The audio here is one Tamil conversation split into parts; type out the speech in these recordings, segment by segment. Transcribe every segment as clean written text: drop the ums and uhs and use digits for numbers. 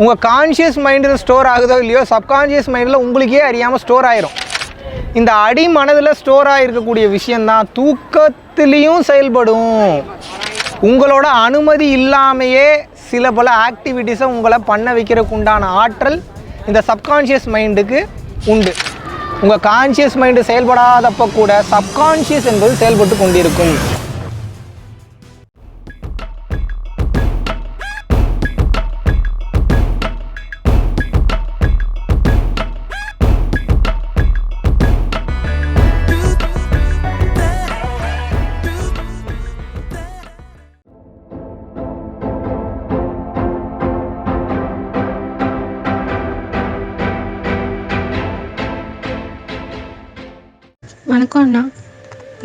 உங்கள் கான்ஷியஸ் மைண்டில் ஸ்டோர் ஆகுதோ இல்லையோ சப்கான்ஷியஸ் மைண்டில் உங்களுக்கே அறியாமல் ஸ்டோர் ஆயிரும். இந்த அடி மனதில் ஸ்டோர் ஆகிருக்கக்கூடிய விஷயந்தான் தூக்கத்திலையும் செயல்படும். உங்களோட அனுமதி இல்லாமையே சில பல ஆக்டிவிட்டீஸை உங்களை பண்ண வைக்கிறதுக்கு உண்டான ஆற்றல் இந்த சப்கான்ஷியஸ் மைண்டுக்கு உண்டு. உங்கள் கான்ஷியஸ் மைண்டு செயல்படாதப்போ கூட சப்கான்ஷியஸ் என்பது செயல்பட்டு கொண்டிருக்கும். வணக்கம் அண்ணா,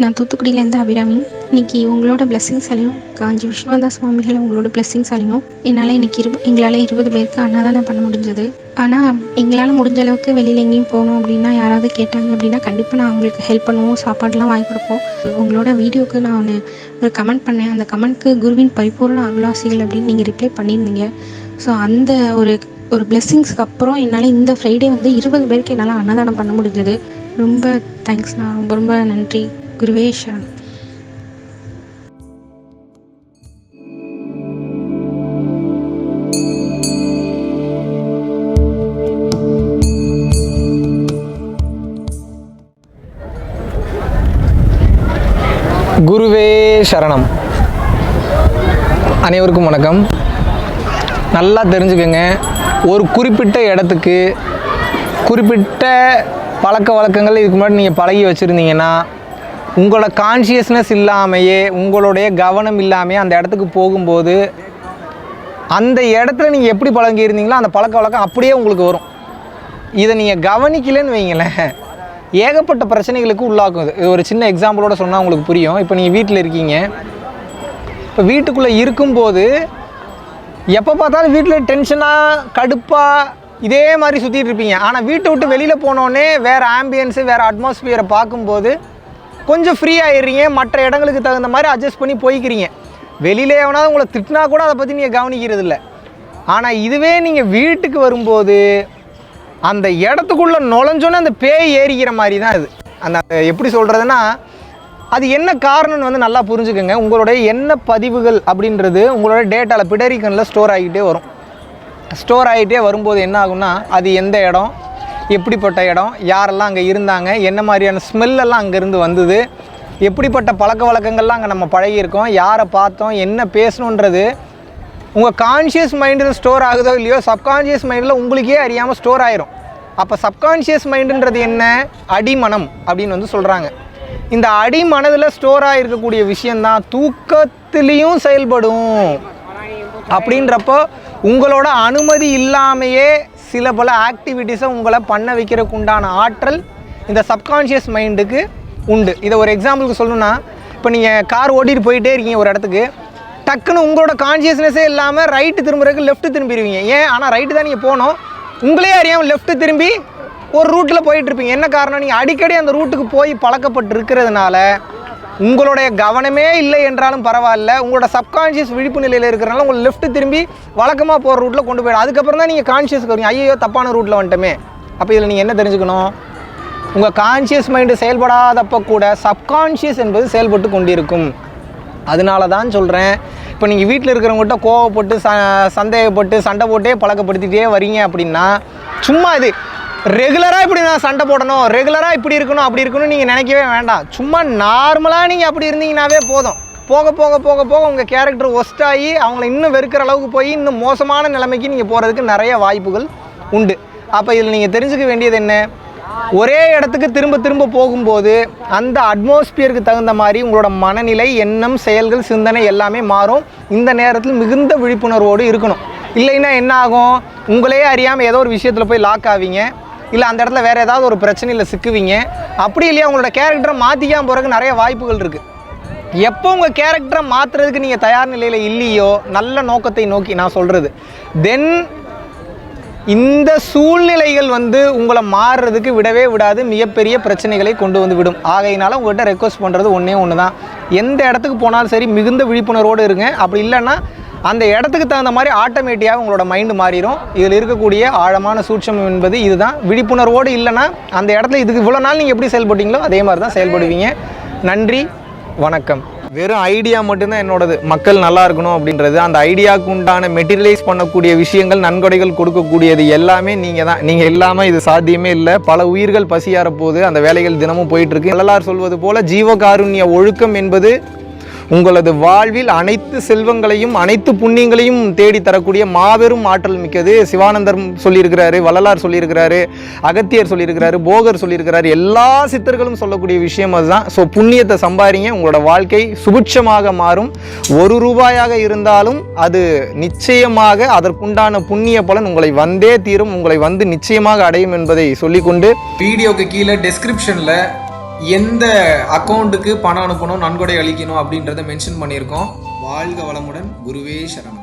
நான் தூத்துக்குடியிலேருந்து அபிராமி. இன்றைக்கி உங்களோட பிளெஸ்ஸிங்ஸாலையும் காஞ்சி விஸ்வநாத சுவாமிகள் உங்களோட பிளெஸ்ஸிங்ஸாலையும் என்னால் எங்களால் 20 பேருக்கு அன்னதானம் பண்ண முடிஞ்சது. ஆனால் எங்களால் முடிஞ்ச அளவுக்கு வெளியில் எங்கேயும் போகணும் அப்படின்னா யாராவது கேட்டாங்க அப்படின்னா கண்டிப்பாக நான் அவங்களுக்கு ஹெல்ப் பண்ணுவோம், சாப்பாடுலாம் வாங்கி கொடுப்போம். உங்களோட வீடியோவுக்கு நான் ஒரு கமெண்ட் பண்ணேன். அந்த கமெண்ட்க்கு குருவின் பரிபூர்ண அருளாசிகள் அப்படின்னு நீங்கள் ரிப்ளை பண்ணியிருந்தீங்க. ஸோ அந்த ஒரு பிளெஸ்ஸிங்ஸ்க்கு அப்புறம் என்னால் இந்த ஃப்ரைடே 20 பேருக்கு என்னால் அன்னதானம் பண்ண முடிஞ்சது. ரொம்ப தேங்க்ஸ்ண்ணா, ரொம்ப நன்றி. குருவே சரணம். குருவே சரணம். அனைவருக்கும் வணக்கம். நல்லா தெரிஞ்சுக்கங்க, ஒரு குறிப்பிட்ட இடத்துக்கு குறிப்பிட்ட பழக்க வழக்கங்கள் இதுக்கு முன்னாடி நீங்கள் பழகி வச்சுருந்தீங்கன்னா உங்களோட கான்ஷியஸ்னஸ் இல்லாமையே உங்களுடைய கவனம் இல்லாமையே அந்த இடத்துக்கு போகும்போது அந்த இடத்துல நீங்கள் எப்படி பழகியிருந்தீங்களோ அந்த பழக்க வழக்கம் அப்படியே உங்களுக்கு வரும். இதை நீங்கள் கவனிக்கலன்னு வைங்களேன், ஏகப்பட்ட பிரச்சனைகளுக்கு உள்ளாக்கும். இது ஒரு சின்ன எக்ஸாம்பிளோட சொன்னால் உங்களுக்கு புரியும். இப்போ நீங்கள் வீட்டில் இருக்கீங்க, இப்போ வீட்டுக்குள்ளே இருக்கும்போது எப்போ பார்த்தாலும் வீட்டில் டென்ஷனாக கடுப்பாக இதே மாதிரி சுற்றிட்டு இருப்பீங்க. ஆனால் வீட்டை விட்டு வெளியில் போனோடனே வேறு ஆம்பியன்ஸு வேறு அட்மாஸ்பியரை பார்க்கும்போது கொஞ்சம் ஃப்ரீ ஆகிடுறீங்க. மற்ற இடங்களுக்கு தகுந்த மாதிரி அட்ஜஸ்ட் பண்ணி போய்க்கிறீங்க. வெளியில் எவனாவது உங்களை திட்டினா கூட அதை பற்றி நீங்கள் கவனிக்கிறது இல்லை. ஆனால் இதுவே நீங்கள் வீட்டுக்கு வரும்போது அந்த இடத்துக்குள்ளே நுழைஞ்சோன்னே அந்த பேய் ஏறிக்கிற மாதிரி தான் இது. அந்த எப்படி சொல்கிறதுனா, அது என்ன காரணம்னு நல்லா புரிஞ்சுக்கோங்க. உங்களுடைய என்ன பதிவுகள் அப்படின்றது உங்களோட டேட்டாவில் பிடரிக்கனில் ஸ்டோர் ஆகிக்கிட்டே வரும். ஸ்டோர் ஆகிட்டே வரும்போது என்ன ஆகும்னா, அது எந்த இடம், எப்படிப்பட்ட இடம், யாரெல்லாம் அங்கே இருந்தாங்க, என்ன மாதிரியான ஸ்மெல்லெல்லாம் அங்கேருந்து வந்தது, எப்படிப்பட்ட பழக்க வழக்கங்கள்லாம் அங்கே நம்ம பழகியிருக்கோம், யாரை பார்த்தோம், என்ன பேசணுன்றது உங்கள் கான்ஷியஸ் மைண்டில் ஸ்டோர் ஆகுதோ இல்லையோ சப்கான்ஷியஸ் மைண்டில் உங்களுக்கே அறியாமல் ஸ்டோர் ஆயிரும். அப்போ சப்கான்ஷியஸ் மைண்டுன்றது என்ன, அடிமனம் அப்படின்னு சொல்கிறாங்க. இந்த அடிமனதில் ஸ்டோர் ஆகிருக்கக்கூடிய விஷயந்தான் தூக்கத்திலையும் செயல்படும். அப்படின்றப்போ உங்களோட அனுமதி இல்லாமையே சில பல ஆக்டிவிட்டீஸை உங்களை பண்ண வைக்கிறதுக்கு உண்டான ஆற்றல் இந்த சப்கான்ஷியஸ் மைண்டுக்கு உண்டு. இதை ஒரு எக்ஸாம்பிளுக்கு சொல்லணும்னா, இப்போ நீங்கள் கார் ஓட்டிகிட்டு போயிட்டே இருக்கீங்க ஒரு இடத்துக்கு, டக்குன்னு உங்களோட கான்ஷியஸ்னஸே இல்லாமல் ரைட்டு திரும்புறதுக்கு லெஃப்ட்டு திரும்பிடுவீங்க. ஏன்? ஆனால் ரைட்டு தான் நீங்கள் போகணும், உங்களே அறியாமல் லெஃப்ட்டு திரும்பி ஒரு ரூட்டில் போயிட்டுருப்பீங்க. என்ன காரணம்? நீங்கள் அடிக்கடி அந்த ரூட்டுக்கு போய் பழக்கப்பட்டு இருக்கிறதுனால உங்களுடைய கவனமே இல்லை என்றாலும் பரவாயில்ல, உங்களோட சப்கான்ஷியஸ் விழிப்பு நிலையில் இருக்கிறனால உங்களை லெஃப்ட்டு திரும்பி வழக்கமாக போகிற ரூட்டில் கொண்டு போயிடும். அதுக்கப்புறம் தான் நீங்கள் கான்ஷியஸ்க்கு வரீங்க, ஐயோ தப்பான ரூட்டில் வந்துட்டோமே. அப்போ இதில் நீங்கள் என்ன தெரிஞ்சுக்கணும், உங்கள் கான்ஷியஸ் மைண்டு செயல்படாதப்போ கூட சப்கான்ஷியஸ் என்பது செயல்பட்டு கொண்டிருக்கும். அதனால தான் சொல்கிறேன், இப்போ நீங்கள் வீட்டில் இருக்கிறவங்ககிட்ட கோவப்பட்டு சந்தேகப்பட்டு சண்டை போட்டே பழக்கப்படுத்திகிட்டே வரீங்க அப்படின்னா, சும்மா இது ரெகுலராக இப்படி நான் சண்டை போடணும், ரெகுலராக இப்படி இருக்கணும் அப்படி இருக்கணும்னு நீங்கள் நினைக்கவே வேண்டாம். சும்மா நார்மலாக நீங்கள் அப்படி இருந்தீங்கன்னாவே போதும். போக போக போக போக உங்கள் கேரக்டர் ஒஸ்ட்டாகி அவங்கள இன்னும் வெறுக்கிற அளவுக்கு போய் இன்னும் மோசமான நிலைமைக்கு நீங்கள் போகிறதுக்கு நிறைய வாய்ப்புகள் உண்டு. அப்போ இதில் நீங்கள் தெரிஞ்சுக்க வேண்டியது என்ன, ஒரே இடத்துக்கு திரும்ப திரும்ப போகும்போது அந்த அட்மாஸ்பியருக்கு தகுந்த மாதிரி உங்களோட மனநிலை, எண்ணம், செயல்கள், சிந்தனை எல்லாமே மாறும். இந்த நேரத்தில் மிகுந்த விழிப்புணர்வோடு இருக்கணும். இல்லைன்னா என்ன ஆகும், உங்களே அறியாமல் ஏதோ ஒரு விஷயத்தில் போய் லாக் ஆவீங்க, இல்லை அந்த இடத்துல வேறு ஏதாவது ஒரு பிரச்சனையில் சிக்குவீங்க. அப்படி இல்லையா உங்களோட கேரக்டரை மாற்றிக்காமல் போகிறதுக்கு நிறைய வாய்ப்புகள் இருக்குது. எப்போ உங்கள் கேரக்டரை மாற்றுறதுக்கு நீங்கள் தயார் நிலையில் இல்லையோ, நல்ல நோக்கத்தை நோக்கி நான் சொல்கிறது, தென் இந்த சூழ்நிலைகள் உங்களை மாறுறதுக்கு விடவே விடாது, மிகப்பெரிய பிரச்சனைகளை கொண்டு வந்து விடும். ஆகையினால உங்கள்கிட்ட ரெக்வஸ்ட் பண்ணுறது ஒன்றே ஒன்று தான், எந்த இடத்துக்கு போனாலும் சரி மிகுந்த விழிப்புணர்வோடு இருங்க. அப்படி இல்லைன்னா அந்த இடத்துக்கு தகுந்த மாதிரி ஆட்டோமேட்டிக்காக உங்களோட மைண்டு மாறிடும். இதில் இருக்கக்கூடிய ஆழமான சூட்சமம் என்பது இதுதான். விழிப்புணர்வோடு இல்லைன்னா அந்த இடத்துல இதுக்கு இவ்வளோ நாள் நீங்கள் எப்படி செயல்பட்டீங்களோ அதே மாதிரி தான் செயல்படுவீங்க. நன்றி, வணக்கம். வெறும் ஐடியா மட்டும்தான் என்னோடது. மக்கள் நல்லா இருக்கணும் அப்படின்றது. அந்த ஐடியாவுக்கு உண்டான மெட்டீரியலைஸ் பண்ணக்கூடிய விஷயங்கள், நன்கொடைகள் கொடுக்கக்கூடியது எல்லாமே நீங்கள் தான். நீங்கள் இல்லாமல் இது சாத்தியமே இல்லை. பல உயிர்கள் பசியார போது அந்த வேலைகள் தினமும் போயிட்டுருக்கு. வள்ளலார் சொல்வது போல ஜீவகாருண்ய ஒழுக்கம் என்பது உங்களது வாழ்வில் அனைத்து செல்வங்களையும் அனைத்து புண்ணியங்களையும் தேடி தரக்கூடிய மாபெரும் ஆற்றல் மிக்கது. சிவானந்தர் சொல்லியிருக்கிறாரு, வள்ளலார் சொல்லியிருக்கிறாரு, அகத்தியர் சொல்லியிருக்கிறாரு, போகர் சொல்லியிருக்கிறாரு. எல்லா சித்தர்களும் சொல்லக்கூடிய விஷயம் அதுதான். ஸோ புண்ணியத்தை சம்பாதிங்க, உங்களோட வாழ்க்கை சுபிட்சமாக மாறும். ₹1 இருந்தாலும் அது நிச்சயமாக அதற்குண்டான புண்ணிய பலன் உங்களை வந்தே தீரும், உங்களை வந்து நிச்சயமாக அடையும் என்பதை சொல்லிக்கொண்டு வீடியோக்கு கீழே டெஸ்கிரிப்ஷனில் எந்த அக்கௌண்ட்டுக்கு பணம் அனுப்பணும், நன்கொடை அளிக்கணும் அப்படின்றத மென்ஷன் பண்ணியிருக்கோம். வாழ்க வளமுடன். குருவே சரணம்.